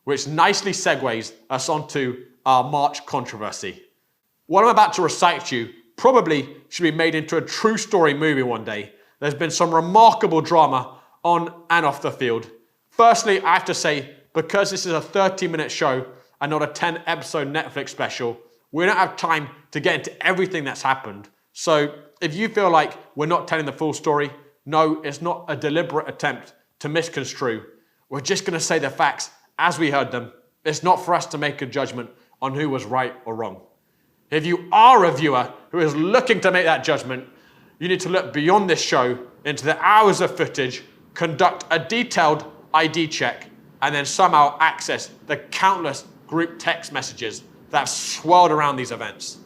which nicely segues us onto our March controversy. What I'm about to recite to you probably should be made into a true story movie one day. There's been some remarkable drama on and off the field. Firstly, I have to say, because this is a 30-minute show and not a 10-episode Netflix special, we don't have time to get into everything that's happened. So if you feel like we're not telling the full story, no, it's not a deliberate attempt to misconstrue. We're just going to say the facts as we heard them. It's not for us to make a judgment on who was right or wrong. If you are a viewer who is looking to make that judgment, you need to look beyond this show into the hours of footage, conduct a detailed ID check, and then somehow access the countless group text messages that have swirled around these events.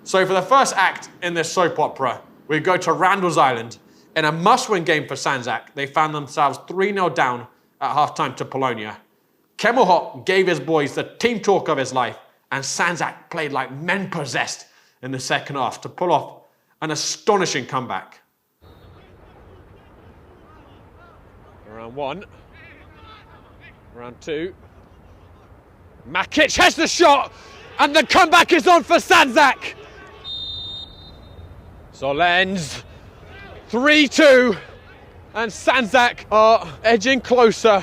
So for the first act in this soap opera, we go to Randall's Island. In a must-win game for Sanzak, they found themselves 3-0 down at halftime to Polonia. Kemel Hopp gave his boys the team talk of his life, and Sanzak played like men possessed in the second half to pull off an astonishing comeback. Round one. Round two. Makic has the shot, and the comeback is on for Sanzak. Solens, 3-2, and Sanzak are edging closer.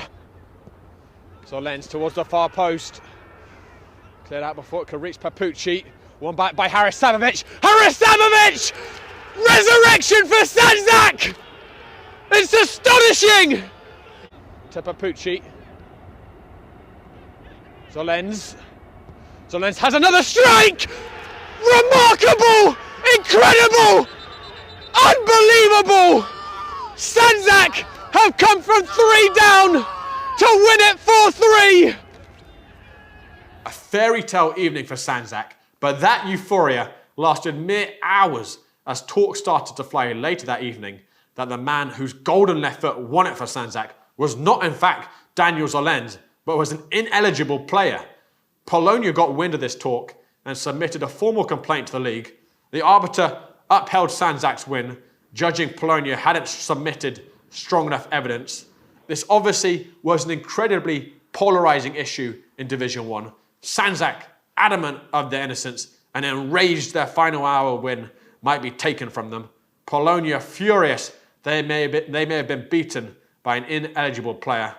Solens towards the far post. Cleared out before it could reach Papucci. One back by Harisamovic. Harisamovic! Resurrection for Sanzak! It's astonishing! To Papucci. Solens. Solens has another strike! Remarkable! Incredible! Unbelievable! Sanzak have come from 3 down to win it 4-3! A fairy tale evening for Sanzak, but that euphoria lasted mere hours as talk started to fly later that evening that the man whose golden left foot won it for Sanzak was not in fact Daniel Solens, but was an ineligible player. Polonia got wind of this talk and submitted a formal complaint to the league. The arbiter upheld Sanzak's win, judging Polonia hadn't submitted strong enough evidence. This obviously was an incredibly polarizing issue in Division 1. Sanzak, adamant of their innocence and enraged their final hour win might be taken from them. Polonia furious they may have been beaten by an ineligible player.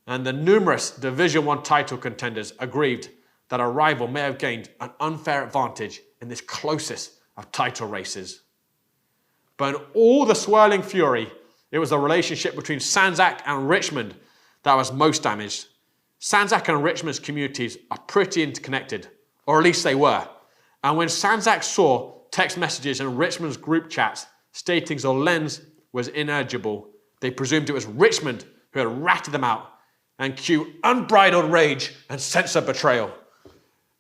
And the numerous Division 1 title contenders aggrieved that a rival may have gained an unfair advantage in this closest of title races. But in all the swirling fury, it was the relationship between Sanzak and Richmond that was most damaged. Sanzak and Richmond's communities are pretty interconnected, or at least they were. And when Sanzak saw text messages in Richmond's group chats stating Solens was ineligible, they presumed it was Richmond who had ratted them out, and cue unbridled rage and sense of betrayal.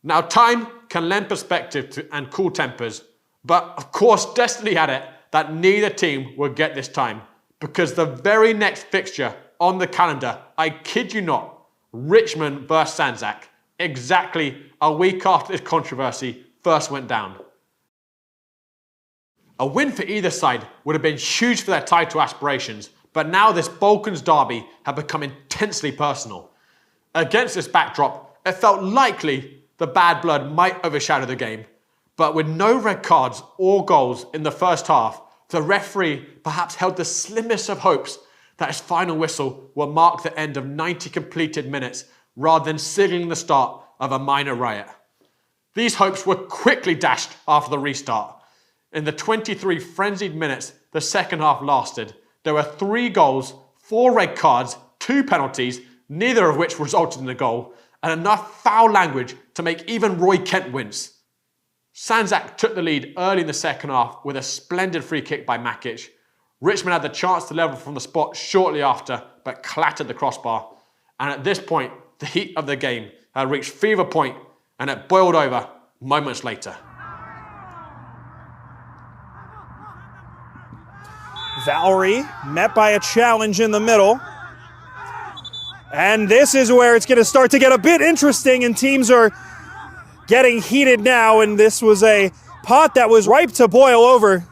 Now time can lend perspective and cool tempers, but of course destiny had it that neither team would get this time, because the very next fixture on the calendar, I kid you not, Richmond versus Sanzak, exactly a week after this controversy first went down. A win for either side would have been huge for their title aspirations, but now this Balkans derby had become intensely personal. Against this backdrop, it felt likely the bad blood might overshadow the game, but with no red cards or goals in the first half, the referee perhaps held the slimmest of hopes that his final whistle will mark the end of 90 completed minutes rather than signaling the start of a minor riot. These hopes were quickly dashed after the restart. In the 23 frenzied minutes the second half lasted, there were 3 goals, 4 red cards, 2 penalties, neither of which resulted in a goal, and enough foul language to make even Roy Kent wince. Sanzak took the lead early in the second half with a splendid free kick by Makic. Richmond had the chance to level from the spot shortly after, but clattered the crossbar. And at this point, the heat of the game had reached fever point, and it boiled over moments later. Valerie met by a challenge in the middle. And this is where it's going to start to get a bit interesting, and teams are getting heated now, and this was a pot that was ripe to boil over.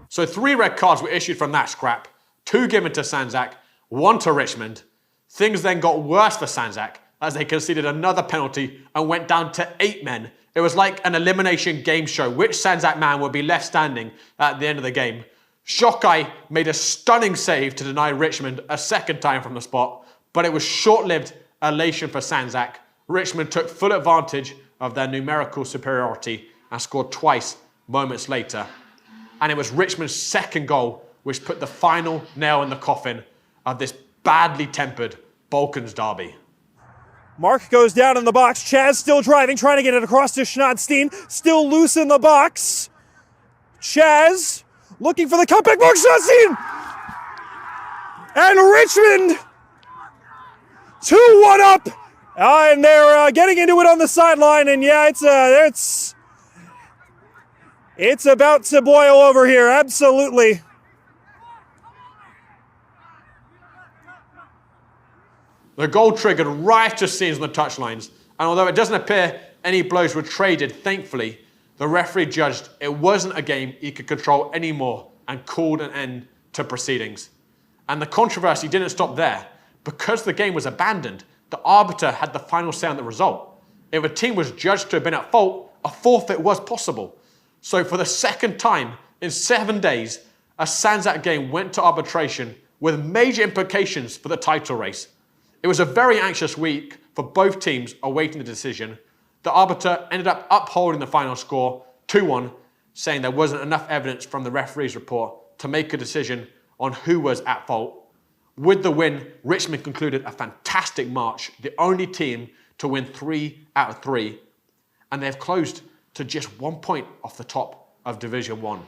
So 3 red cards were issued from that scrap, 2 given to Sanzak, 1 to Richmond. Things then got worse for Sanzak as they conceded another penalty and went down to 8 men. It was like an elimination game show. Which Sanzak man would be left standing at the end of the game? Shokai made a stunning save to deny Richmond a second time from the spot, but it was short-lived elation for Sanzak. Richmond took full advantage of their numerical superiority and scored twice moments later. And it was Richmond's second goal which put the final nail in the coffin of this badly tempered Balkans derby. Mark goes down in the box. Chaz still driving, trying to get it across to Schnotzstein. Still loose in the box. Chaz looking for the cutback. Mark Schnotzstein! And Richmond 2-1 up. And they're getting into it on the sideline. And yeah, it's about to boil over here. Absolutely. The goal triggered riotous scenes on the touchlines, and although it doesn't appear any blows were traded, thankfully, the referee judged it wasn't a game he could control anymore and called an end to proceedings. And the controversy didn't stop there. Because the game was abandoned, the arbiter had the final say on the result. If a team was judged to have been at fault, a forfeit was possible. So for the second time in 7 days, a Sanzak game went to arbitration with major implications for the title race. It was a very anxious week for both teams awaiting the decision. The arbiter ended up upholding the final score 2-1, saying there wasn't enough evidence from the referee's report to make a decision on who was at fault. With the win, Richmond concluded a fantastic march, the only team to win 3 out of 3, and they've closed to just 1 point off the top of Division 1.